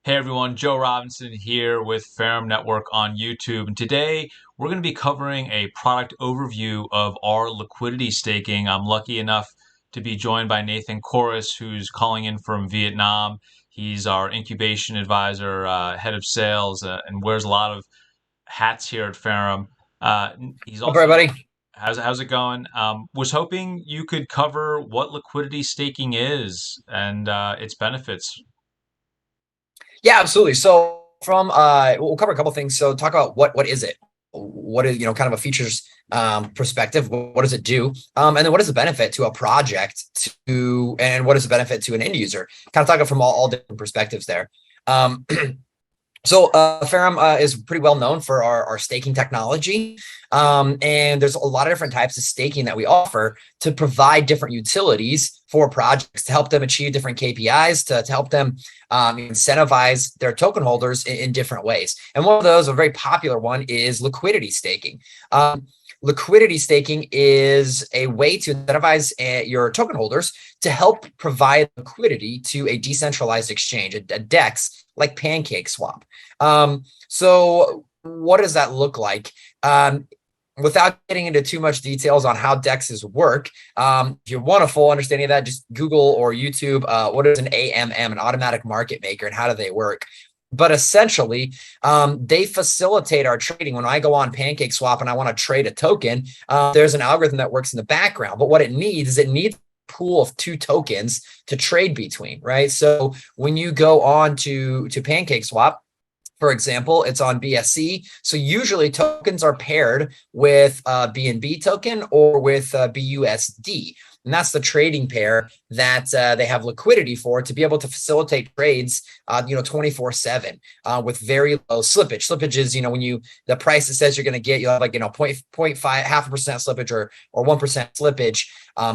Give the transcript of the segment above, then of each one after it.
Hey everyone, Joe Robinson here with Ferrum Network on YouTube. And today we're going to be covering a product overview of our liquidity staking. I'm lucky enough to be joined by Nathan Korus, who's calling in from Vietnam. He's our incubation advisor, head of sales, and wears a lot of hats here at Ferrum. He's Up, also, everybody. how's it going? Was hoping you could cover what liquidity staking is and its benefits. Yeah, absolutely. So we'll cover a couple things. So talk about what is it? What is, kind of a features perspective. What does it do? And then what is the benefit to a project and what is the benefit to an end user? Kind of talk it from all different perspectives there. Um, Ferrum is pretty well known for our staking technology. And there's a lot of different types of staking that we offer to provide different utilities for projects to help them achieve different KPIs, to help them incentivize their token holders in different ways. And one of those, a very popular one, is liquidity staking. Liquidity staking is a way to incentivize your token holders to help provide liquidity to a decentralized exchange, a DEX like PancakeSwap. So what does that look like? Without getting into too much details on how DEXs work, if you want a full understanding of that, just Google or YouTube, what is an AMM, an automatic market maker, and how do they work? But essentially, they facilitate our trading. When I go on PancakeSwap and I want to trade a token, there's an algorithm that works in the background. But what it needs a pool of two tokens to trade between, right? So when you go on to PancakeSwap, for example, it's on BSC. So usually tokens are paired with a BNB token or with BUSD. And that's the trading pair that they have liquidity for to be able to facilitate trades, 24/7 with very low slippage. Slippage is, when the price that says you're going to get, you'll have like, 0.5, 0.5% slippage or 1% slippage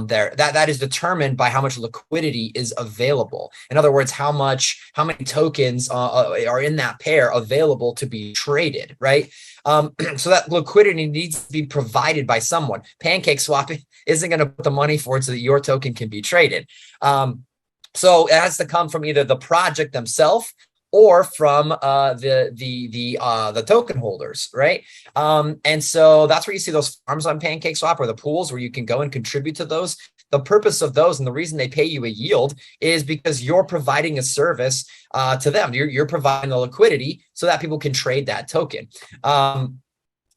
there. That is determined by how much liquidity is available. In other words, how many tokens are in that pair available to be traded, right? So that liquidity needs to be provided by someone. PancakeSwap isn't going to put the money forward so that your token can be traded. So it has to come from either the project themselves or from the token holders, right? And so that's where you see those farms on PancakeSwap or the pools where you can go and contribute to those. The purpose of those and the reason they pay you a yield is because you're providing a service to them. You're providing the liquidity so that people can trade that token.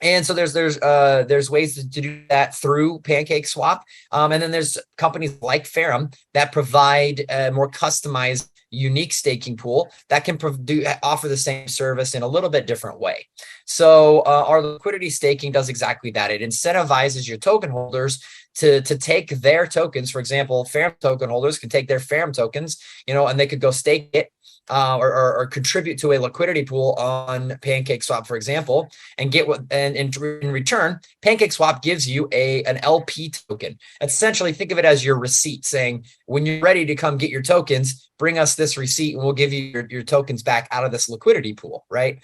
And so there's ways to do that through PancakeSwap, and then there's companies like Ferrum that provide a more customized, unique staking pool that can offer the same service in a little bit different way. So our liquidity staking does exactly that. It incentivizes your token holders to take their tokens. For example, Ferrum token holders can take their Ferrum tokens, and they could go stake it or contribute to a liquidity pool on PancakeSwap, for example, and get in return, PancakeSwap gives you an LP token. Essentially, think of it as your receipt saying, when you're ready to come get your tokens, bring us this receipt and we'll give you your tokens back out of this liquidity pool, right?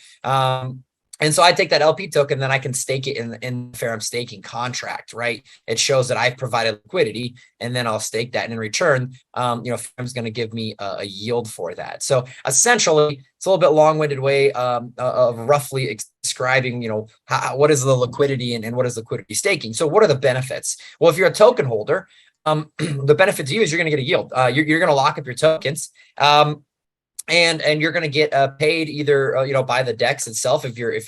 And so I take that LP token, then I can stake it in Ferrum staking contract, right? It shows that I've provided liquidity, and then I'll stake that. And in return, Ferrum's going to give me a yield for that. So essentially, it's a little bit long-winded way of roughly describing, what is the liquidity and what is liquidity staking. So what are the benefits? Well, if you're a token holder, the benefit to you is you're going to get a yield. You're going to lock up your tokens. And you're going to get paid either by the DEX itself if you're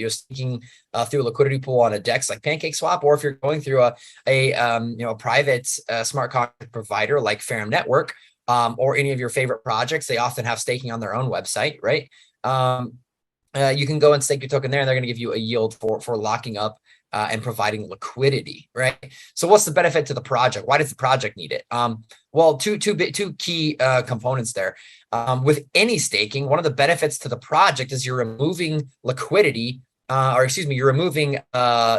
staking through a liquidity pool on a DEX like PancakeSwap, or if you're going through a private smart contract provider like Ferrum Network, or any of your favorite projects. They often have staking on their own website, right? You can go and stake your token there, and they're going to give you a yield for locking up and providing liquidity, right? So what's the benefit to the project? Why does the project need it? Well, two key components there. With any staking, one of the benefits to the project is you're removing liquidity, you're removing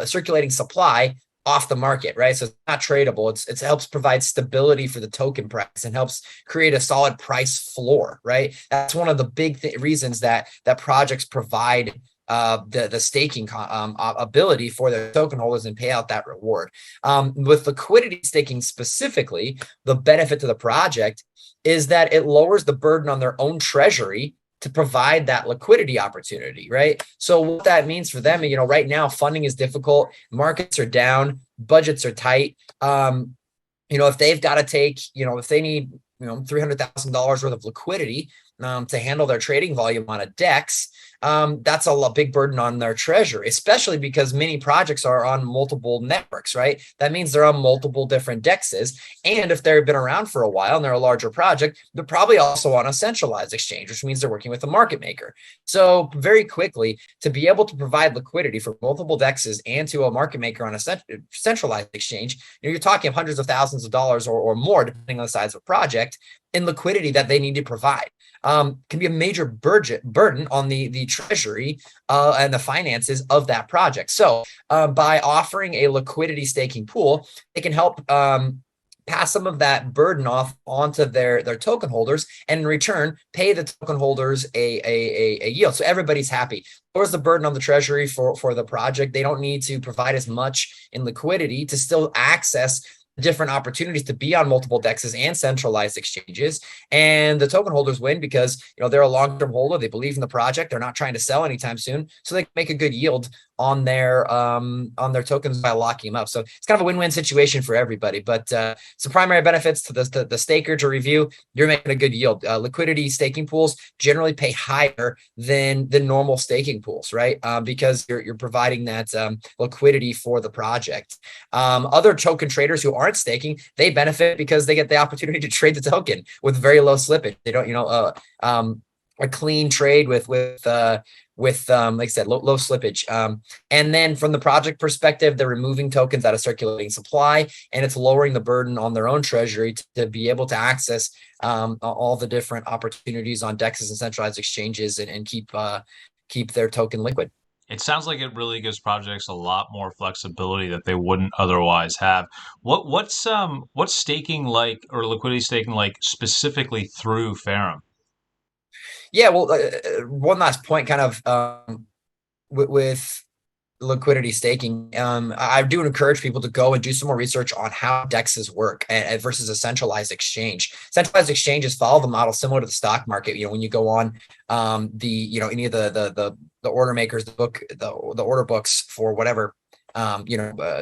circulating supply off the market, right? So it's not tradable. It helps provide stability for the token price and helps create a solid price floor, right? That's one of the big reasons that projects provide the staking ability for their token holders and pay out that reward. With liquidity staking specifically, the benefit to the project is that it lowers the burden on their own treasury to provide that liquidity opportunity, right? So what that means for them, right now funding is difficult, markets are down, budgets are tight. If they've got to take, if they need, $300,000 worth of liquidity to handle their trading volume on a DEX, that's a big burden on their treasury, especially because many projects are on multiple networks, right? That means they're on multiple different DEXs. And if they've been around for a while and they're a larger project, they're probably also on a centralized exchange, which means they're working with a market maker. So very quickly, to be able to provide liquidity for multiple DEXs and to a market maker on a centralized exchange, you're talking hundreds of thousands of dollars or more, depending on the size of a project, in liquidity that they need to provide. Can be a major burden on the treasury and the finances of that project. So by offering a liquidity staking pool, it can help pass some of that burden off onto their token holders, and in return pay the token holders a yield. So everybody's happy. Lowers the burden on the treasury for the project. They don't need to provide as much in liquidity to still access different opportunities to be on multiple DEXs and centralized exchanges. And the token holders win because they're a long-term holder. They believe in the project. They're not trying to sell anytime soon, so they can make a good yield on their tokens by locking them up. So it's kind of a win-win situation for everybody. But some primary benefits to the staker to review: you're making a good yield. Liquidity staking pools generally pay higher than normal staking pools, right? Because you're providing that liquidity for the project. Other token traders who aren't staking, they benefit because they get the opportunity to trade the token with very low slippage. They don't, a clean trade with like I said, low slippage. And then from the project perspective, they're removing tokens out of circulating supply, and it's lowering the burden on their own treasury to be able to access all the different opportunities on DEXs and centralized exchanges and keep their token liquid. It sounds like it really gives projects a lot more flexibility that they wouldn't otherwise have. What's staking like, or liquidity staking like, specifically through Ferrum? Yeah, well, one last point, kind of with liquidity staking. I do encourage people to go and do some more research on how DEXs work versus a centralized exchange. Centralized exchanges follow the model similar to the stock market. When you go on any of the order makers, the order books for whatever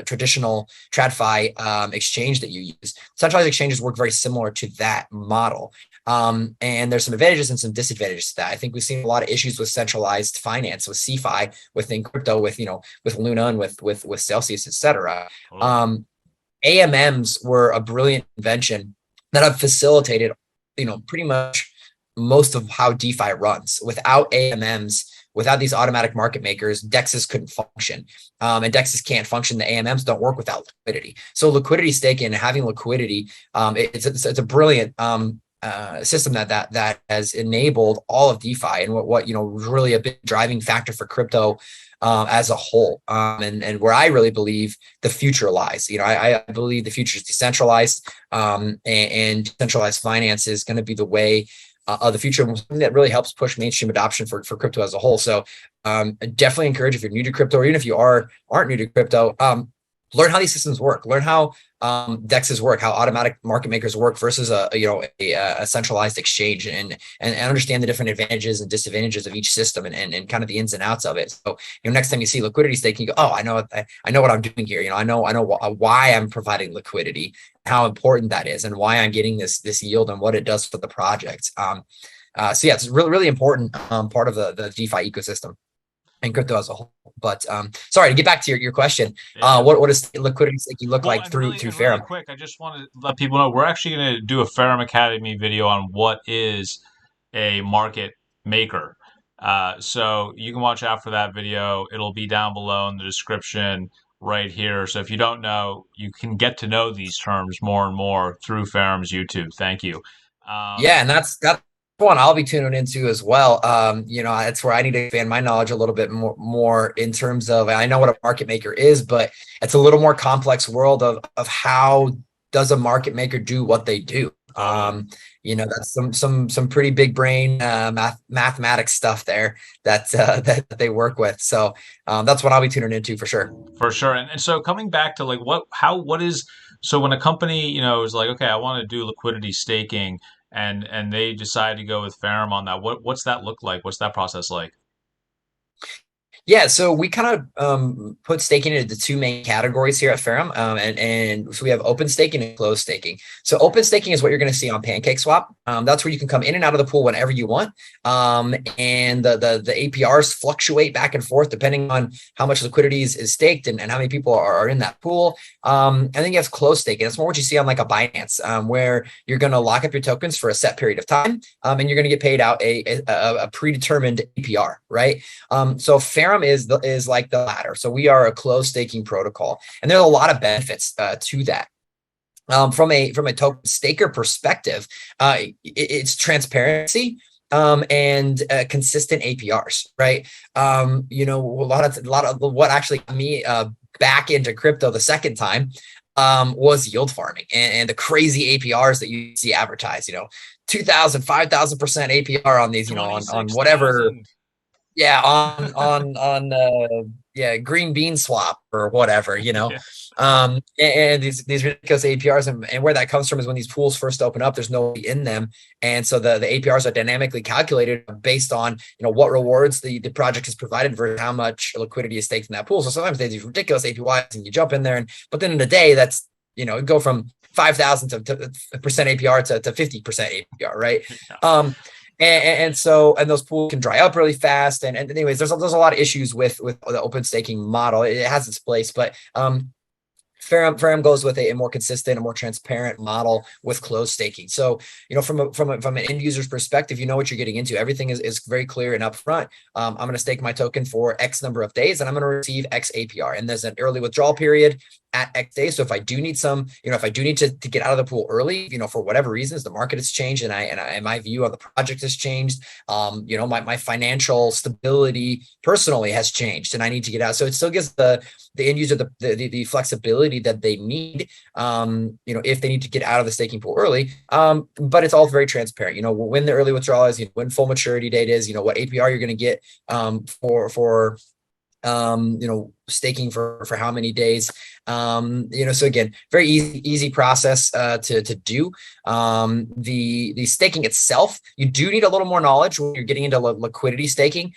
traditional TradFi exchange that you use. Centralized exchanges work very similar to that model. And there's some advantages and some disadvantages to that. I think we've seen a lot of issues with centralized finance, with CeFi, within crypto, with Luna and with Celsius, etc. AMMs were a brilliant invention that have facilitated, pretty much most of how DeFi runs. Without AMMs, without these automatic market makers, DEXs couldn't function. And DEXs can't function. The AMMs don't work without liquidity. So liquidity staking and having liquidity, it's a brilliant system that has enabled all of DeFi, and what really a big driving factor for crypto as a whole, and where I really believe the future lies. I believe the future is decentralized, and decentralized finance is going to be the way of the future, that really helps push mainstream adoption for crypto as a whole. So I definitely encourage, if you're new to crypto, or even if you aren't new to crypto, learn how these systems work, learn how DEXs work, how automatic market makers work versus a centralized exchange, and understand the different advantages and disadvantages of each system, and kind of the ins and outs of it. So next time you see liquidity staking, you go, oh, I know what I'm doing here. I know why I'm providing liquidity, how important that is, and why I'm getting this yield, and what it does for the project. So yeah, it's really important part of the DeFi ecosystem and crypto as a whole. But sorry, to get back to your question, Yeah. what does liquidity staking look Well, like and through really Ferrum? quick, I just want to let people know we're actually going to do a Ferrum Academy video on what is a market maker. So you can watch out for that video. It'll be down below in the description right here. So if you don't know, you can get to know these terms more and more through Ferrum's YouTube. Thank you. Yeah, and that's one I'll be tuning into as well. That's where I need to expand my knowledge a little bit more in terms of, I know what a market maker is, but it's a little more complex world of how does a market maker do what they do. Totally. That's some pretty big brain mathematics stuff there that they work with. So that's what I'll be tuning into for sure. For sure. And so coming back to like what is, so when a company, is like, okay, I want to do liquidity staking, and they decide to go with Ferrum on that. What's that look like? What's that process like? Yeah, so we kind of put staking into the two main categories here at Ferrum, and so we have open staking and closed staking. So open staking is what you're going to see on PancakeSwap. That's where you can come in and out of the pool whenever you want, and the APRs fluctuate back and forth depending on how much liquidity is staked and how many people are in that pool. And then you have closed staking. That's more what you see on like a Binance, where you're going to lock up your tokens for a set period of time, and you're going to get paid out a predetermined APR, right? So Ferrum is like the latter. So we are a closed staking protocol, and there's a lot of benefits to that. From a token staker perspective, it's transparency and consistent APRs, right? You know, a lot of what actually got me back into crypto the second time was yield farming and the crazy APRs that you see advertised. You know, 2,000, 5,000% APR on these. You know, on whatever. Yeah, on green bean swap or whatever, you know. Yeah. And these ridiculous APRs, and where that comes from is when these pools first open up, there's nobody in them, and so the APRs are dynamically calculated based on, you know, what rewards the project has provided versus how much liquidity is staked in that pool. So sometimes they have these ridiculous APYs and you jump in there, but then in a day that's, you know, go from 5,000 to percent APR to 50% APR, right? Yeah. And so those pools can dry up really fast. And anyways, there's a lot of issues with the open staking model. It has its place, but Ferrum goes with a more consistent, a more transparent model with closed staking. So, you know, from an end user's perspective, you know what you're getting into. Everything is very clear and upfront. I'm going to stake my token for X number of days, and I'm going to receive X APR. And there's an early withdrawal period at X days. So if I do need some, you know, if I do need to get out of the pool early, you know, for whatever reasons, the market has changed and my view on the project has changed. You know, my financial stability personally has changed, and I need to get out. So it still gives the end user the flexibility that they need, you know, if they need to get out of the staking pool early. But it's all very transparent. You know, when the early withdrawal is, you know, when full maturity date is, you know, what APR you're going to get for you know, staking for how many days. You know, so again, very easy process to do. The staking itself, you do need a little more knowledge when you're getting into liquidity staking,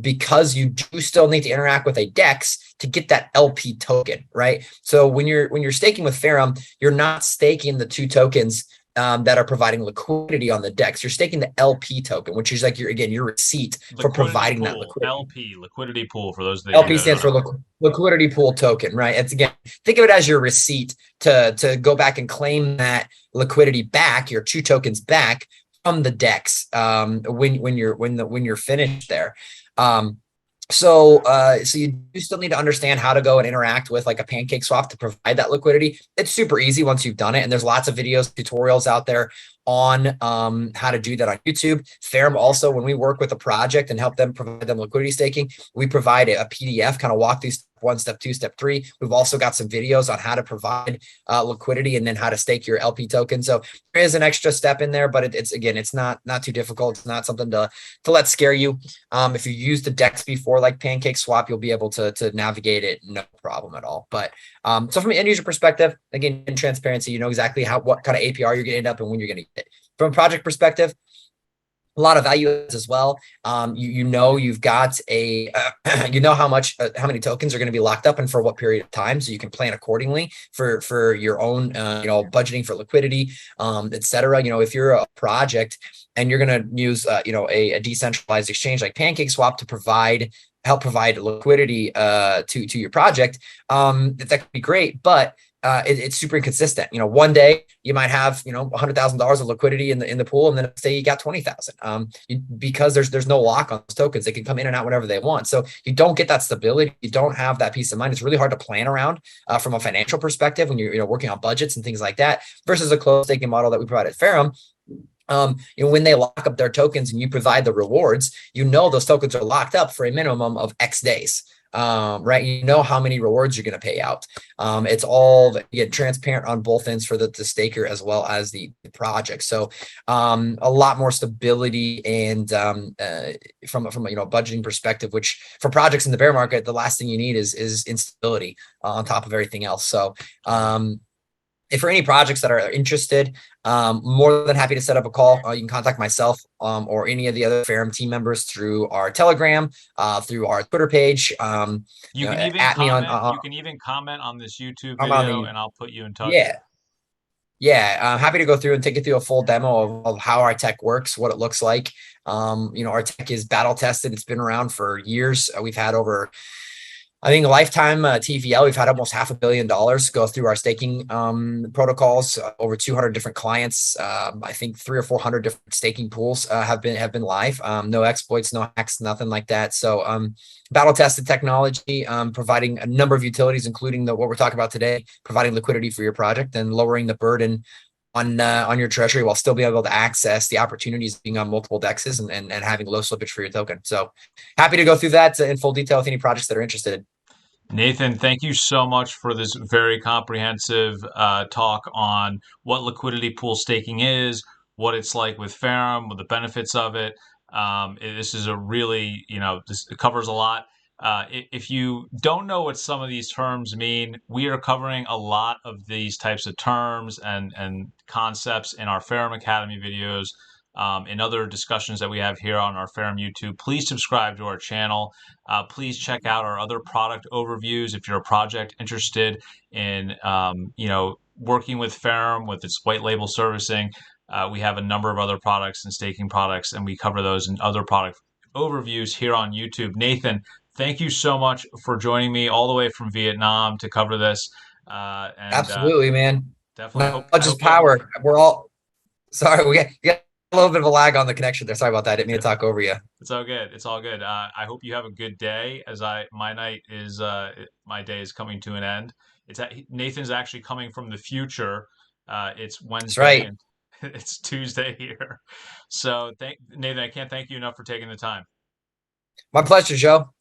because you do still need to interact with a DEX to get that LP token, right? So when you're staking with Ferrum, you're not staking the two tokens that are providing liquidity on the DEX. You're staking the LP token, which is like your receipt for providing that liquidity. LP, liquidity pool, for those that LP don't stands for know. liquidity pool token, right? It's, again, think of it as your receipt to go back and claim that liquidity back, your two tokens back from the DEX, when you're finished there. So you do still need to understand how to go and interact with like a PancakeSwap to provide that liquidity. It's super easy once you've done it, and there's lots of videos, tutorials out there on how to do that on YouTube. Ferrum also, when we work with a project and help them provide them liquidity staking, we provide a PDF, kind of walk through step 1, step 2, step 3. We've also got some videos on how to provide liquidity and then how to stake your LP token. So there is an extra step in there, but it's not too difficult. It's not something to let scare you. If you used the DEX before, like PancakeSwap, you'll be able to navigate it no problem at all. But so from an end user perspective, again, in transparency, you know exactly what kind of APR you're going to end up and when you're going to get it. From a project perspective, a lot of value as well. You know, you've got you know how many tokens are going to be locked up and for what period of time, so you can plan accordingly for your own you know, budgeting for liquidity, etc. You know, if you're a project and you're going to use you know, a decentralized exchange like PancakeSwap to help provide liquidity to your project, that could be great, but it's super inconsistent. You know, one day you might have, you know, $100,000 of liquidity in the pool, and then the next day you got 20,000. Because there's no lock on those tokens, they can come in and out whenever they want. So you don't get that stability. You don't have that peace of mind. It's really hard to plan around from a financial perspective when you're working on budgets and things like that. Versus a closed staking model that we provide at Ferrum. You know, when they lock up their tokens and you provide the rewards, you know those tokens are locked up for a minimum of X days. Right? You know how many rewards you're going to pay out. It's all, again, transparent on both ends for the staker as well as the project. So a lot more stability, and from a you know, budgeting perspective, which for projects in the bear market, the last thing you need is instability on top of everything else. So if for any projects that are interested, more than happy to set up a call. You can contact myself or any of the other Ferrum team members through our Telegram, through our Twitter page. You can even At me comment. You can even comment on this YouTube I'm on video, the and I'll put you in touch. yeah. Yeah, I'm happy to go through and take you through a full demo of how our tech works, what it looks like. Our tech is battle tested. It's been around for years. We've had over, I think, lifetime TVL. We've had almost $500 million go through our staking protocols. Over 200 different clients. I think 300 or 400 different staking pools have been live. No exploits, no hacks, nothing like that. So battle tested technology, providing a number of utilities, including what we're talking about today, providing liquidity for your project and lowering the burden on your treasury while still being able to access the opportunities being on multiple dexes and having low slippage for your token. So happy to go through that in full detail with any projects that are interested. Nathan, thank you so much for this very comprehensive talk on what liquidity pool staking is, what it's like with Ferrum, what the benefits of it. This is a really, this it covers a lot. If you don't know what some of these terms mean, we are covering a lot of these types of terms and concepts in our Ferrum Academy videos, in other discussions that we have here on our Ferrum YouTube. Please subscribe to our channel. Please check out our other product overviews if you're a project interested in, working with Ferrum with its white label servicing. We have a number of other products and staking products, and we cover those in other product overviews here on YouTube. Nathan, thank you so much for joining me all the way from Vietnam to cover this. And Absolutely, man. definitely hope I Knowledge is hope you have a power. We're all sorry. We got a little bit of a lag on the connection there. Sorry about that. I didn't mean to talk over you. It's all good. It's all good. I hope you have a good day. As my day is coming to an end. Nathan's actually coming from the future. It's That's Wednesday right. and it's Tuesday here. So thank Nathan. I can't thank you enough for taking the time. My pleasure, Joe.